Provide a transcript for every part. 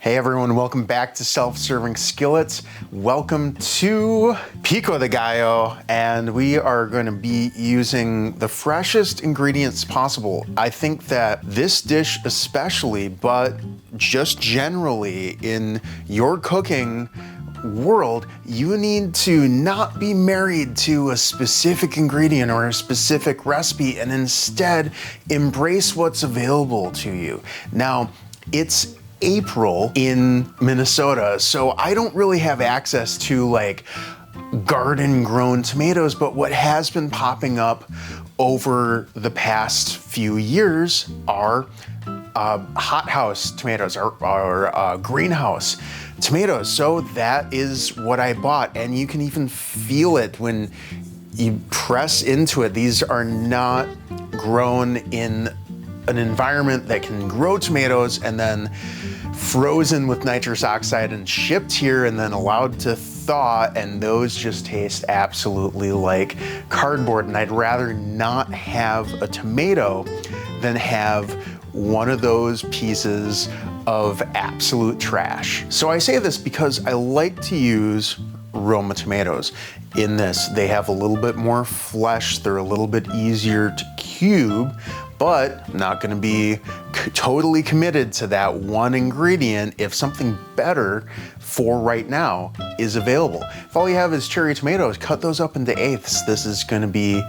Hey everyone, welcome back to Self-Serving Skillets. Welcome to Pico de Gallo, and we are going to be using the freshest ingredients possible. I think that this dish especially, but just generally in your cooking world, you need to not be married to a specific ingredient or a specific recipe and instead embrace what's available to you. Now, it's April in Minnesota, so I don't really have access to like garden grown tomatoes, but what has been popping up over the past few years are hothouse tomatoes or greenhouse tomatoes. So that is what I bought, and you can even feel it when you press into it. These are not grown in an environment that can grow tomatoes and then frozen with nitrous oxide and shipped here and then allowed to thaw, and those just taste absolutely like cardboard. And I'd rather not have a tomato than have one of those pieces of absolute trash. So I say this because I like to use Roma tomatoes in this. They have a little bit more flesh, they're a little bit easier to cube, but I'm not gonna be totally committed to that one ingredient if something better for right now is available. If all you have is cherry tomatoes, cut those up into eighths. This is gonna be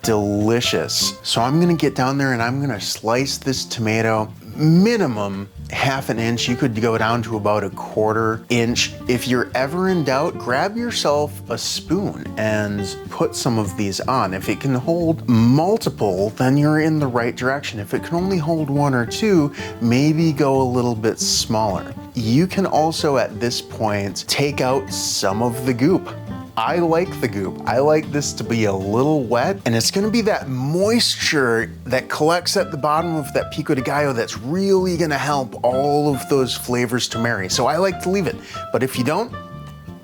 delicious. So I'm gonna get down there and I'm gonna slice this tomato minimum half an inch. You could go down to about a quarter inch. If you're ever in doubt, grab yourself a spoon and put some of these on. If it can hold multiple, then you're in the right direction. If it can only hold one or two, maybe go a little bit smaller. You can also at this point take out some of the goop. I like the goop. I like this to be a little wet, and it's gonna be that moisture that collects at the bottom of that pico de gallo that's really gonna help all of those flavors to marry. So I like to leave it, but if you don't,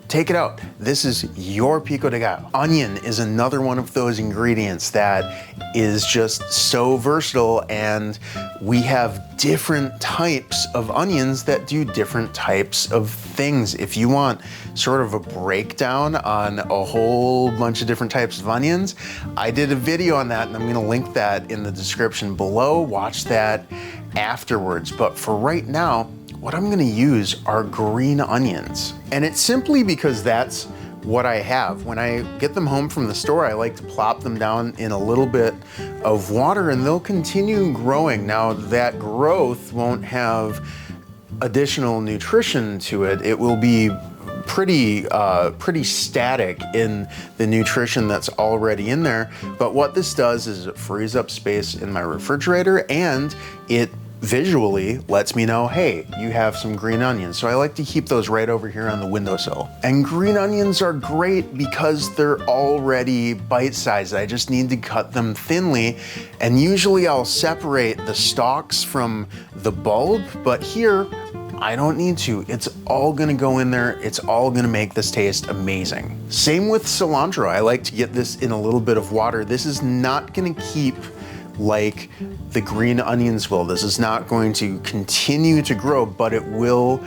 take it out. This is your pico de gallo. Onion is another one of those ingredients that is just so versatile, and we have different types of onions that do different types of things. If you want sort of a breakdown on a whole bunch of different types of onions, I did a video on that, and I'm gonna link that in the description below. Watch that afterwards. But for right now, what I'm gonna use are green onions. And it's simply because that's what I have. When I get them home from the store, I like to plop them down in a little bit of water and they'll continue growing. Now that growth won't have additional nutrition to it. It will be pretty static in the nutrition that's already in there. But what this does is it frees up space in my refrigerator, and it visually lets me know, hey, you have some green onions. So I like to keep those right over here on the windowsill. And green onions are great because they're already bite-sized. I just need to cut them thinly. And usually I'll separate the stalks from the bulb, but here I don't need to. It's all gonna go in there. It's all gonna make this taste amazing. Same with cilantro. I like to get this in a little bit of water. This is not gonna keep like the green onions will. This is not going to continue to grow, but it will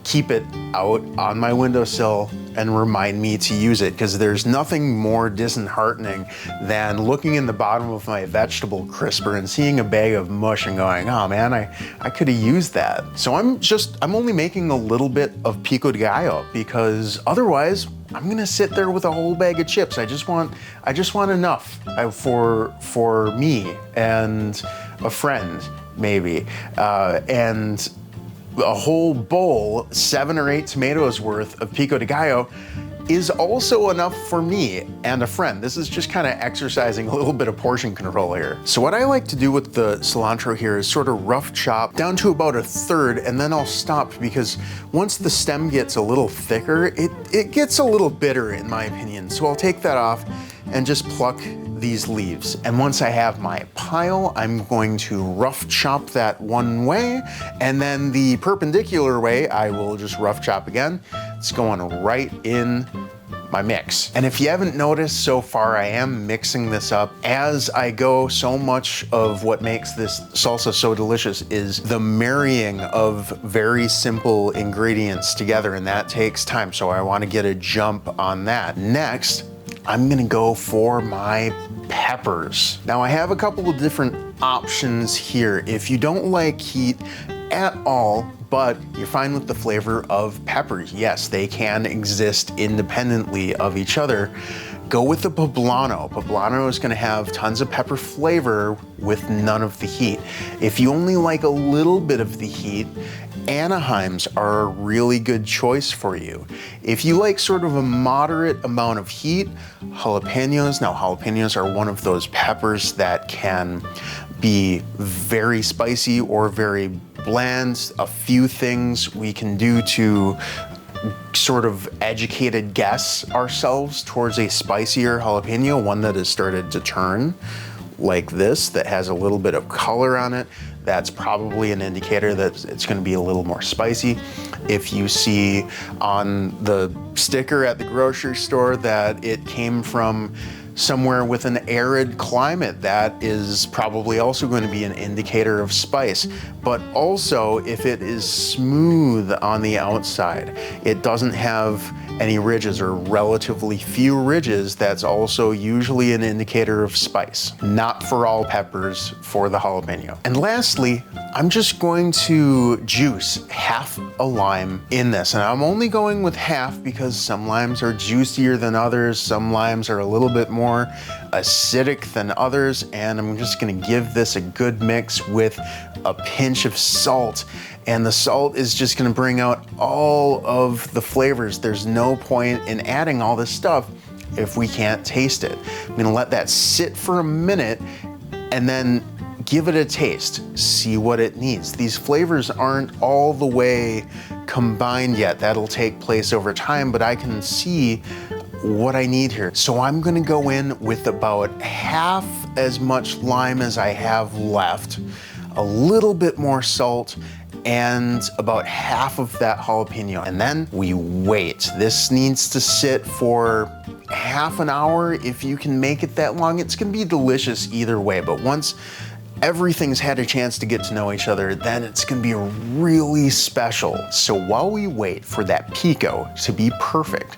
keep it out on my windowsill and remind me to use it, because there's nothing more disheartening than looking in the bottom of my vegetable crisper and seeing a bag of mush and going, oh man, I could have used that. So I'm only making a little bit of pico de gallo because otherwise I'm gonna sit there with a whole bag of chips. I just want enough for me and a friend maybe, and a whole bowl, 7 or 8 tomatoes worth of pico de gallo is also enough for me and a friend. This is just kind of exercising a little bit of portion control here. So what I like to do with the cilantro here is sort of rough chop down to about 1/3, and then I'll stop, because once the stem gets a little thicker, it gets a little bitter in my opinion. So I'll take that off and just pluck these leaves. And once I have my pile, I'm going to rough chop that one way, and then the perpendicular way, I will just rough chop again. It's going right in my mix. And if you haven't noticed so far, I am mixing this up as I go. So much of what makes this salsa so delicious is the marrying of very simple ingredients together, and that takes time. So I want to get a jump on that. Next, I'm gonna go for my peppers. Now I have a couple of different options here. If you don't like heat at all, but you're fine with the flavor of peppers, yes, they can exist independently of each other, go with the poblano. Poblano is gonna have tons of pepper flavor with none of the heat. If you only like a little bit of the heat, Anaheims are a really good choice for you. If you like sort of a moderate amount of heat, jalapenos. Now jalapenos are one of those peppers that can be very spicy or very bland. A few things we can do to sort of educated guess ourselves towards a spicier jalapeno, one that has started to turn like this, that has a little bit of color on it. That's probably an indicator that it's gonna be a little more spicy. If you see on the sticker at the grocery store that it came from somewhere with an arid climate, that is probably also going to be an indicator of spice. But also, if it is smooth on the outside, it doesn't have any ridges or relatively few ridges, that's also usually an indicator of spice. Not for all peppers, for the jalapeno. And lastly, I'm just going to juice half a lime in this. And I'm only going with half because some limes are juicier than others. Some limes are a little bit more acidic than others. And I'm just gonna give this a good mix with a pinch of salt. And the salt is just gonna bring out all of the flavors. There's no point in adding all this stuff if we can't taste it. I'm gonna let that sit for a minute and then give it a taste, see what it needs. These flavors aren't all the way combined yet. That'll take place over time, but I can see what I need here. So I'm gonna go in with about half as much lime as I have left, a little bit more salt, and about half of that jalapeno. And then we wait. This needs to sit for half an hour. If you can make it that long, it's gonna be delicious either way. But once everything's had a chance to get to know each other, then it's gonna be really special. So while we wait for that pico to be perfect,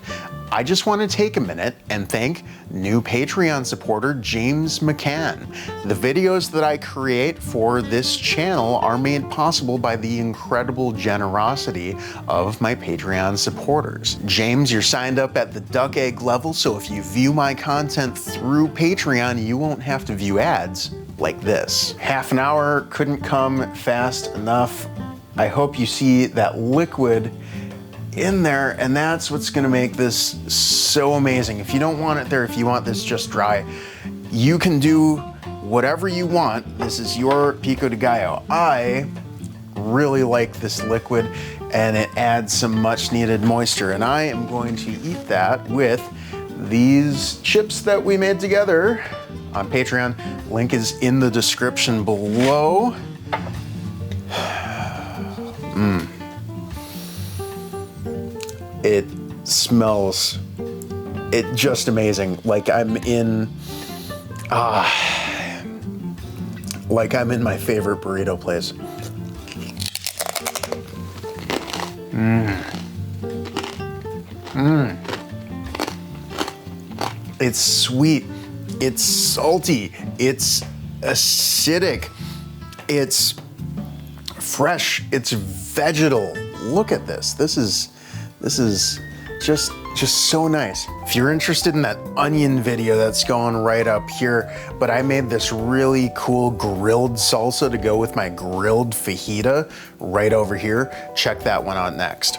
I just want to take a minute and thank new Patreon supporter James McCann. The videos that I create for this channel are made possible by the incredible generosity of my Patreon supporters. James, you're signed up at the duck egg level, so if you view my content through Patreon, you won't have to view ads like this. Half an hour couldn't come fast enough. I hope you see that liquid in there, and that's what's gonna make this so amazing. If you don't want it there, if you want this just dry, you can do whatever you want. This is your pico de gallo. I really like this liquid, and it adds some much needed moisture, and I am going to eat that with these chips that we made together on Patreon. Link is in the description below. It smells just amazing. Like I'm in my favorite burrito place. It's sweet, it's salty, it's acidic, it's fresh, it's vegetal. Look at this. This is just so nice. If you're interested in that onion video, that's going right up here, but I made this really cool grilled salsa to go with my grilled fajita right over here. Check that one out next.